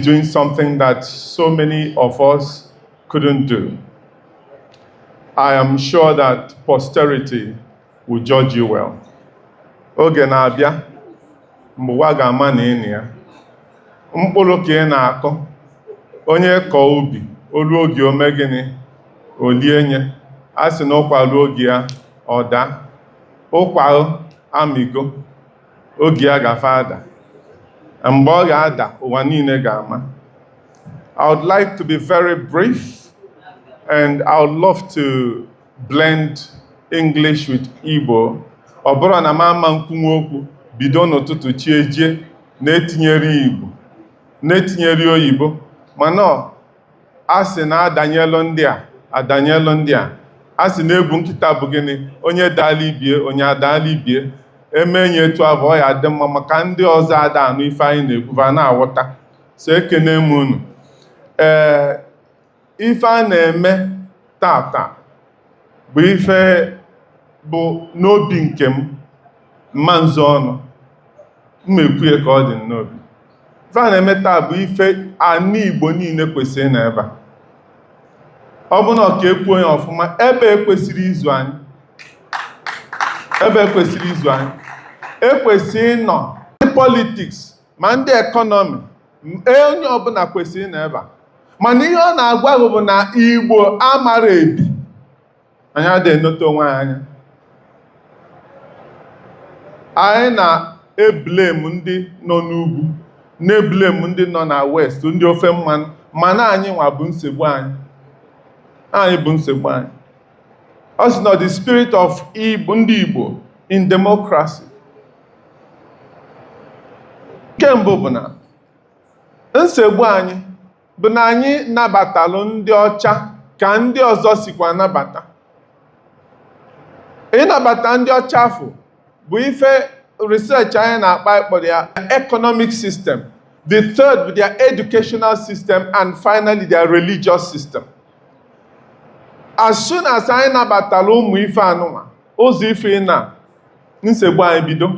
doing something that so many of us couldn't do. I am sure that posterity will judge you well. Oge na-abịa mgbe ụwa ga-ama na ịnị ya. Mkpụrụ ka ị na-akọ, onye kọọ ubi, olu oge ome gịnị, olie nye. A sị na ụkwa ruo oge ya, ọ daa. Ụkwa amigo, oge ya gafe ada. Mgbe ọ ga-ada, ụwa niile ga-ama. I would like to be very brief, and I would love to blend English with Igbo. Ọ bụrụ na mama nkwunwe okwu bido n'ụtụtụ chi ejie na-etinyere Igbo, na-etinyere oyibo, mana a sị na adanyelu ndị a, a sị na ebu nkịta bụ gịnị, onye daala ibie, onye adaala ibie, emenye etu abụ ọ ya dị mma maka ndị ọzọ ada anụ ife anyị na-ekwuva na-awọta. So ekene m unu. Ife a na-eme tata bụ ife bụ n'obi nke m mmanzụ ọnụ mmekwuye ka ọ dị n'obi. Ife a na-eme taa bụ ife anị Igbo niile kwesịrị na ebe a. Ọ bụ na ọ ka ekwuo ya ọfụma, ebe ekwesịrị izu anyị, ekwesịrị ịnọ ndị politiks ma ndị ekọnọmi, onye ọbụla kwesịrị na ebe a. Mana ihe ọ na-agwa bụ na Igbo amara ebi, anyị adịghị enote onwe anyị anya. Anyị na-eblem ndị nọ n'ugwu, na-eblem ndị nọ na west, ndị ofe mmanụ, mana anyị nwa bụ nsogbu anyị. Anyị bụ nsogbu anyị. Ọ sị na the spirit of ndị Igbo in democracy. Nke mbụ bụ na nsogbu anyị bụ na anyị nabatalụ ndị ọcha ka ndị ọzọ sikwa nabata. Ịnabata ndị ọcha afọ bụ ife research anyị na-akpa ịkpọrọ ya economic system, the third with their educational system, and finally their religious system. As soon as anyị nabatara ụmụ ife anụnwa, ụzọ ife na nsogbu anyị bido.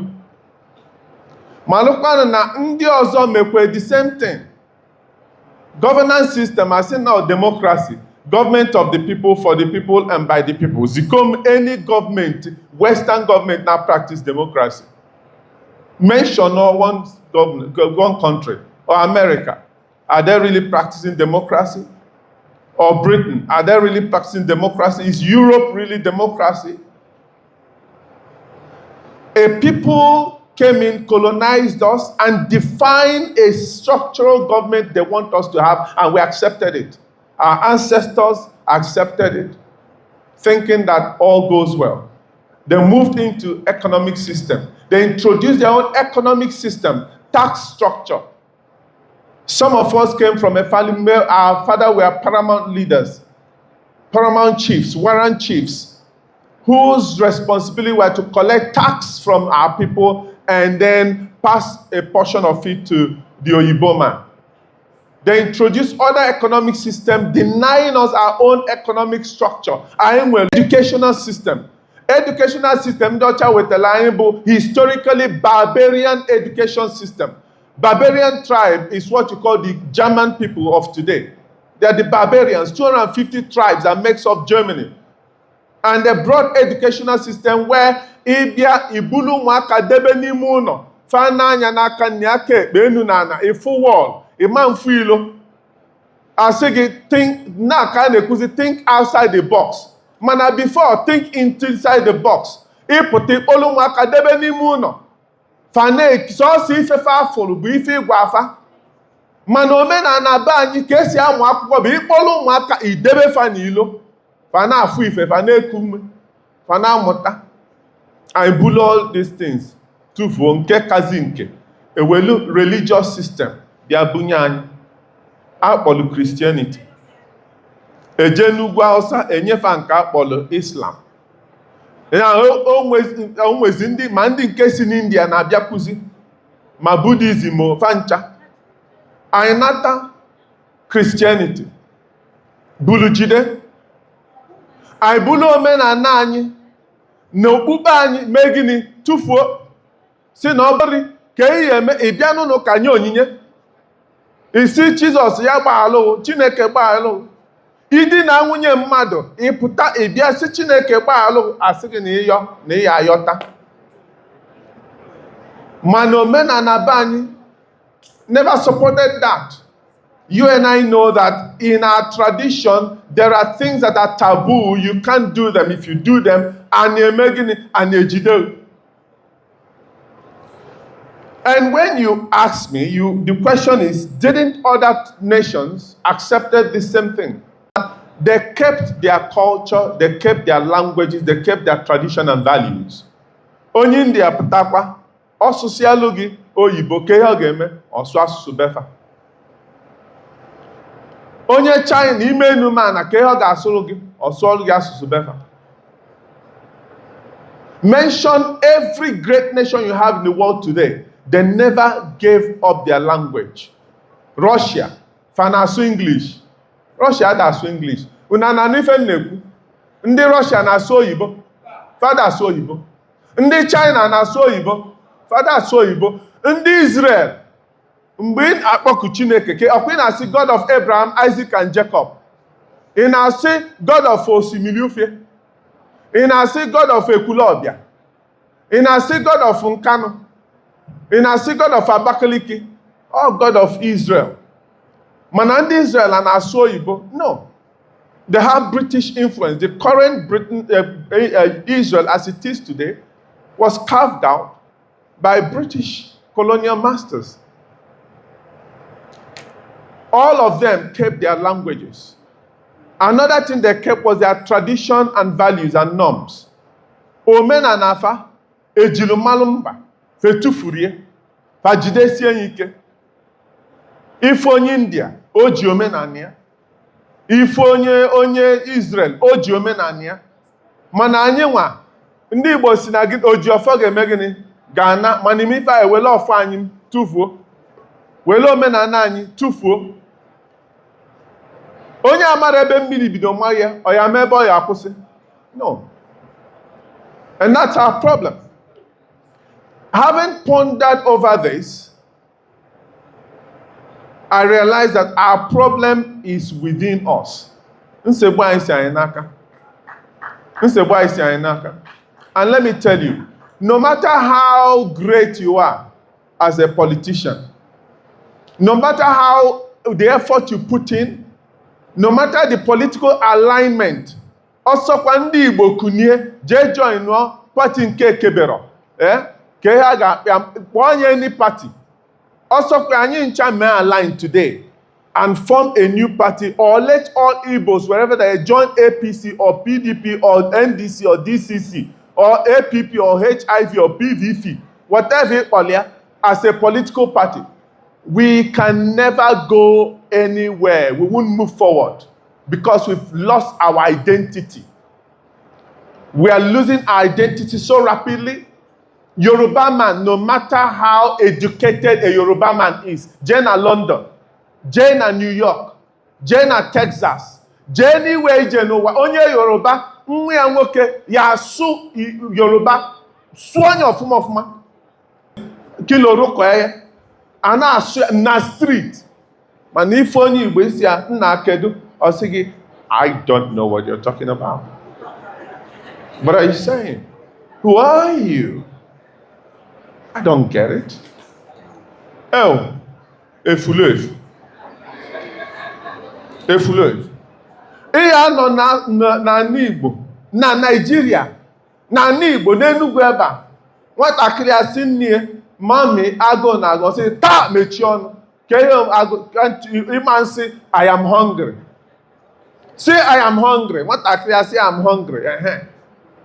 Malụkwanụ na ndị ọzọ mekwe the same thing. Governance system, as in now democracy, government of the people, for the people, and by the people. Zikom any government, Western government now practice democracy. Mention one government, one country, or America. Are they really practicing democracy? Or Britain, are they really practicing democracy? Is Europe really democracy? A people came in, colonized us, and defined a structural government they want us to have, and we accepted it. Our ancestors accepted it, thinking that all goes well. They moved into economic system. They introduced their own economic system, tax structure. Some of us came from a family where our father were paramount leaders, paramount chiefs, warrant chiefs, whose responsibility were to collect tax from our people and then pass a portion of it to the Oyibo man. They introduced other economic systems, denying us our own economic structure, our own educational system. Educational system, historically barbarian education system. Barbarian tribe is what you call the German people of today. They are the barbarians, 250 tribes that makes up Germany. And they brought educational system where Ibia Ibulu Mwaka Debe Nimuno, Fananya Naka Nyake, Benunana, a full wall, a man filo. I say, think outside the box. Mana before, think inside the box. Ipote Olu Mwaka Debe Nimuno. Fane, so si ife fa folu, bu ife gwafa. Mana omena na ba anyị ka esi amụ akwụkwọ bụ ịkpọrọ ụmụaka idebe fa n'ilo. Fana afụ ife, fana ekume, fana amụta. I bulu all these things. Tufuo nke kazi nke. Ewelu religious system bịa bunye anyị. Akpọlụ Christianity. Eje n'ugwu Hausa enyefa nke akpọlụ Islam. O nwezi ndị ma ndị nke si n'India na-abịakwuzi ma Buddhism o fancha. Anyị nata Christianity bulu jide. Anyị bulu omenala anyị na okpukpe anyị mee gịnị tufuo si na ọ bụrụ ka ihe eme ịbịa n'ụlọ ka nye onyinye. isi Jizọs ya gbaalụ, Chineke gbaalụ. Ịdị na nwunye mmadụ, ịpụta ịbịa sị Chineke gbaalụ, asị gị na ịya ayọta. Mana omenala be anyị never supported that. You and I know that in our tradition, there are things that are taboo. You can't do them. If you do them, and when you ask me, the question is, didn't other nations accepted the same thing? They kept their culture, they kept their languages, they kept their tradition and values. Onye India pụtakwa, ọsụsụ alụ gị oyibo ka ihe ọ ga-eme ọsụ asụsụ befa. Onye China ime enumana ka ihe ọ ga-asụrụ gị ọsụ ọrụ gị asụsụ befa. Mention every great nation you have in the world today. They never gave up their language. Russia, na-asụ English. Russia ada-asụ English. Una na n'ife nnekwu. Ndị Russia na-asụ oyibo. Fada asụ oyibo. Ndị China na-asụ oyibo. Fada asụ oyibo. Ndị Israel. Mgbe ị akpọku Chineke, ọkwa ị na-asị God of Abraham, Isaac and Jacob. Ị na-asị God of Osimiri Ufie. Ị na-asị God of Ekwulọbịa. Ị na-asị God of Nkanu. Ị na-asị God of Abakaliki. Or God of Israel. Mana ndị Israel na-asụ oyibo? No. They have British influence. The current Israel as it is today was carved out by British colonial masters. All of them kept their languages. Another thing they kept was their tradition and values and norms. Omenanafa, ejilumalumba, fetufurie, fajidesie ike. If onye India, oji omenania. If onye Israel, oji omenania. Mana anyị nwa, ndị Igbo si na gị oji ọfọ ga-eme gịnị? Ga-ana, mana ime ife anyị wele ọfọ anyị tụfuo. Wele omenala anyị tụfuo. Onye amara ebe mmiri bido nwa ya, ọ ya mee ebe ọ ya akwụsị. No. And that's our problem. Having pondered over this, I realize that our problem is within us. Nsogbu anyị si anyị n'aka. Nsogbu anyị si anyị n'aka. And let me tell you, no matter how great you are as a politician, no matter how the effort you put in, no matter the political alignment, also kwa ndị Igbo kunie, je join no party nke kebero, ke ha ga any party. Also kwa anyị ncha may align today and form a new party, or let all Igbos wherever they join APC or PDP or NDC or DCC or APP or HIV or PVP, whatever earlier, as a political party. We can never go anywhere. We won't move forward because we've lost our identity. We are losing our identity so rapidly. Yoruba man, no matter how educated a Yoruba man is, Jane at London, Jane at New York, Jane at Texas, Jane anywhere Jane onye Yoruba, nwe ya nwoke ya su Yoruba, suonye ofuma. Kilo roko ana na street. Man if onye Igbo isi ya nna kedu osigi, I don't know what you're talking about. But are you saying, who are you? I don't get it. Oh, efulefu. Efulefu. Iya no na Igbo, na Nigeria, na Igbo, n'Enugu ebe a. Nwatakịrị asị nne, mami agụ na agụ sị, taa mechie ọnụ. Ka ihe agụ, ịma nsị, I am hungry. Say I am hungry. Nwatakịrị asị I am hungry.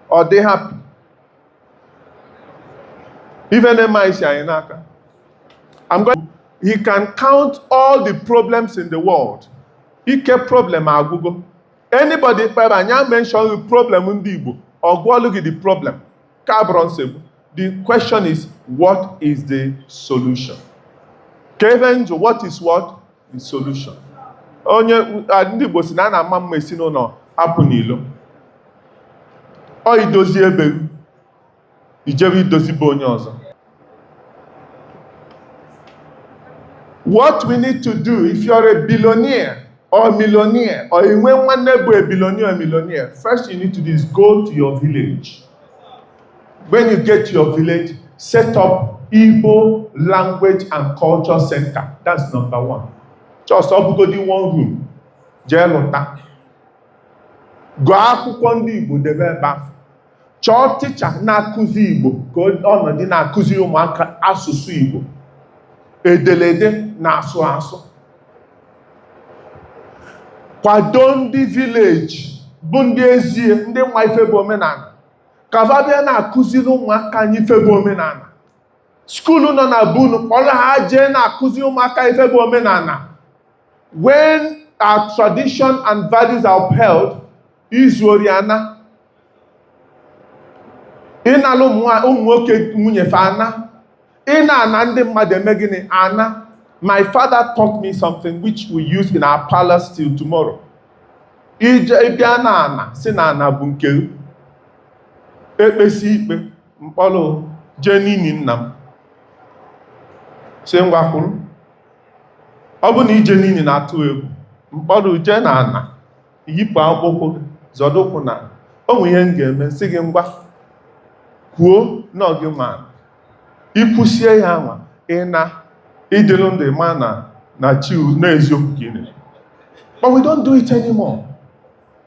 Or they happy. Even in my Shainaka. He can count all the problems in the world. He kept problem at Google. Anybody mention the problem in the Igbo or go look at the problem. The question is, what is the solution? Kevin, what is what? The solution. Onye ndị Igbo si na ama mma esi n'ụlọ hapụ n'ilo. Ọ idozi ebe ijebe idozi be onye ọzọ. What we need to do, if you're a billionaire or millionaire, or when one neighbor a billionaire or millionaire, first you need to do is go to your village. When you get to your village, set up Igbo language and culture center. That's number one. Just go in one room. Jelota. Go akwụkwọ ndị Igbo debe ebe afọ. Chọọ teacher na-akụzi Igbo ka ọnọdụ na-akụzi ụmụaka asụsụ Igbo. Ederede na-asụ asụ. Kwado ndị village bụ ndị ezie, ndị nwa ife bụ omenala. Ka va bịa na-akụziri ụmụaka anyị ife bụ omenala. Skuulu nọ na bunu kpọrọ ha jee na-akụzi ụmụaka ife bụ omenala. When our tradition and values are upheld, izu oriana. Ịnalụ ụmụ nwoke nwunye fa ana. Ịna ndị mmadụ eme gịnị ana. My father taught me something which we use in our palace till tomorrow. Ịbịa na ana, si na ana bụ nke ekpesi ikpe mkpọrọ jee n'ini nna m. Si ngwa kwuru. Ọ bụ na ije n'ini na-atụ egwu. Mkpọrọ jee na ana. Yipụ akwụkwọ zọdụ ụkwụ na o nwere ihe m ga-eme sị gị ngwa kwuo n'oge ma ikwusie ya nwa ịdịlụ ndụ ma na chi n'eziokwu ka ị na. But we don't do it anymore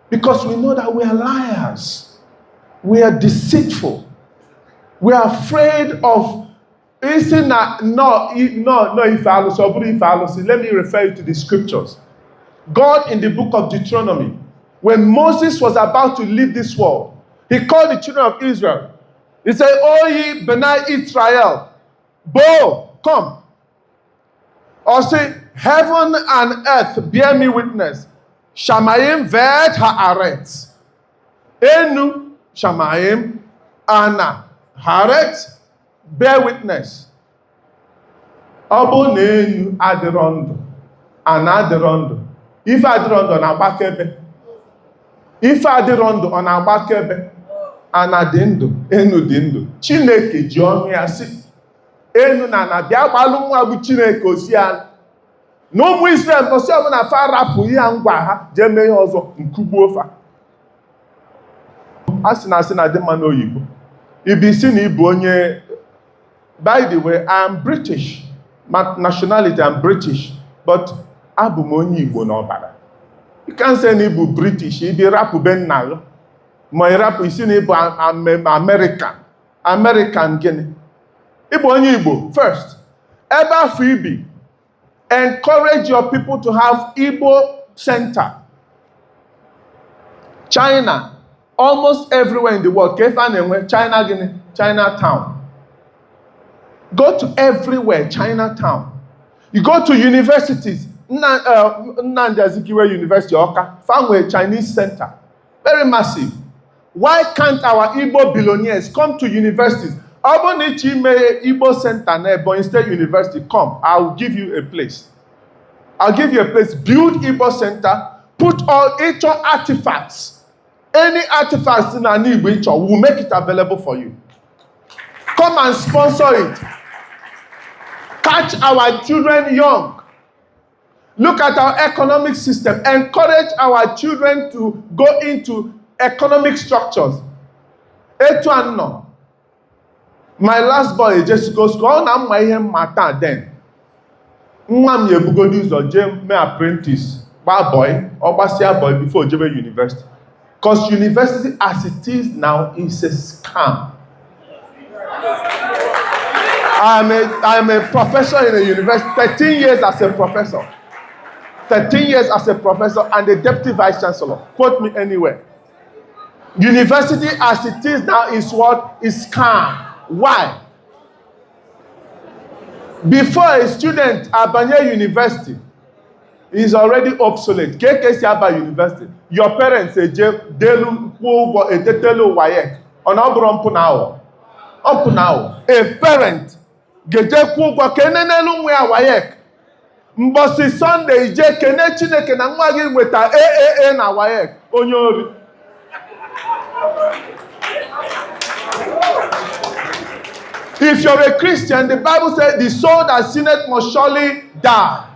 because we know that we are liars. We are deceitful. We are afraid of if let me refer you to the scriptures. God in the book of Deuteronomy, when Moses was about to leave this world, he called the children of Israel. He said, "O ye Bnei Israel, Bo, come." Or say, "Heaven and earth bear me witness. Shamayim ved haaretz." Enu, Shamayim, Ana, haaretz, bear witness. Obo ne enu adirondo, ana adirondo. Ife adirondo na agbakebe. Ife adirondo ọ na-agbakebe. Ana dị ndụ, enu dị ndụ. Chineke ji ọnụ ya sị, enu na ana bịa gbalụ nwa bụ Chineke osi ya. Na ụmụ Israel ọsị ọbụla fa rapụ ihe ngwa ha jee mee ihe ọzọ nkugbuo fa. Asị na dị mma n'oyibo. Ibi si na ịbụ onye, by the way, I am British. My nationality, I'm British. But abụ m onye Igbo n'ọbara. You can't say na ịbụ British, ịbị rapụ be nna gị. Ma ịrapụ isi na ịbụ American. American gịnị? Ịbụ onye Igbo first. Ebe afọ ibi, encourage your people to have Igbo center. China, almost everywhere in the world, China gịnị? Chinatown. Go to everywhere, Chinatown. You go to universities, Nnamdi Azikiwe University, Awka, found a Chinese center, very massive. Why can't our Igbo billionaires come to universities? Obonichi may Igbo Center, Ebonyi State University, come, I'll give you a place. I'll give you a place, build Igbo Center, put all Igbo artifacts. Any artifacts in an Igbo, we'll make it available for you. Come and sponsor it. Catch our children young. Look at our economic system. Encourage our children to go into economic structures. Etuanno. My last boy just goes to all na my matter then. Nwam yebugodi ụzọ je me apprentice, boy, or boy before Jebe University. Because university as it is now is a scam. I'm a professor in a university, 13 years as a professor. 13 years as a professor and a deputy vice chancellor. Quote me anywhere. University as it is now is what? Is scam. Why? Before a student at Abanye University is already obsolete. KKC Aba University. Your parents say delu kwugo etetelu wayek. Onabro mpu now. A parent geje kwugo kenenelu nwe wayek. Mbosi Sunday je kene Chineke na nwa gị nweta AAA na wayek. Onye ori. If you're a Christian, the Bible says the soul that sinneth must surely die.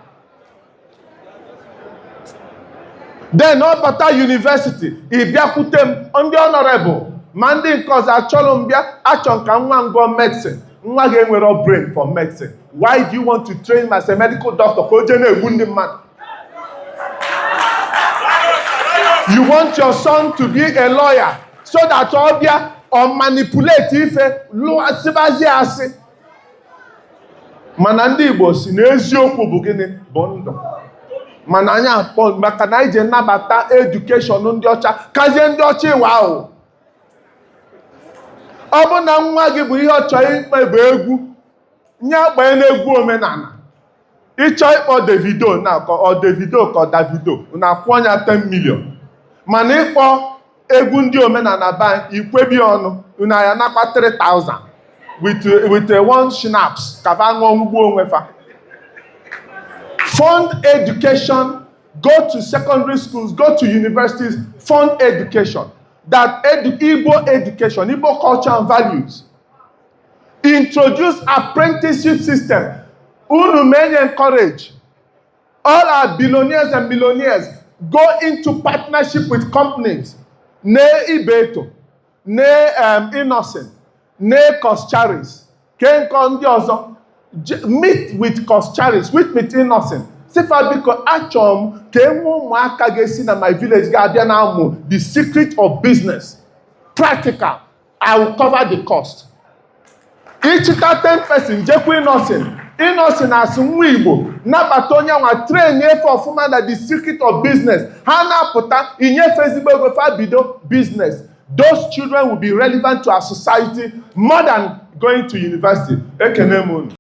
Then Obata University, Ibiakutem, on the honorable, Mandi cause Acholombia, Achonka medicine. Nwa brain for medicine. Why do you want to train as a medical doctor? You want your son to be a lawyer so that Obia or manipulate ife lo asibazi asi. Manandi Igbo si n'eziokwu bụ gịnị bụ ndụ. Mana anyị akpọ maka na ije nabata education ndị ọcha kazie ndị ọcha ịwa ahụ. Ọ bụ na nwa gị bụ ihe ọ chọrọ ikpe bụ egwu, nye akpanye n'egwu omenala. Ịchọ ịkpọ Davido na ọ Davido ka ọ Davido na-akwụ ya 10 million. Mana ịkpọ egwu ndị omenala bank ikwebi ọnụ na ya nakwa 3,000 with one schnapps ka fa ṅụọ ugbo onwe fa. Fund education, go to secondary schools, go to universities, fund education. That Igbo education, Igbo culture and values. Introduce apprenticeship system. Unu may encourage all our billionaires and millionaires go into partnership with companies. Ne Ibeto, ne Innocent, ne Coscharis. Ken Kondi also meet with Coscharis, with Innocent. Sefa biko achom kemu mwaka gesi na my village guardian amu the secret of business. Practical. I will cover the cost. Each 10 person jekwu Innocent. Innocent as nwa Igbo nabatonya wa train for fuma na the secret of business. Hana puta inye fezibo go fa bido business. Those children will be relevant to our society more than going to university. Ekenemu.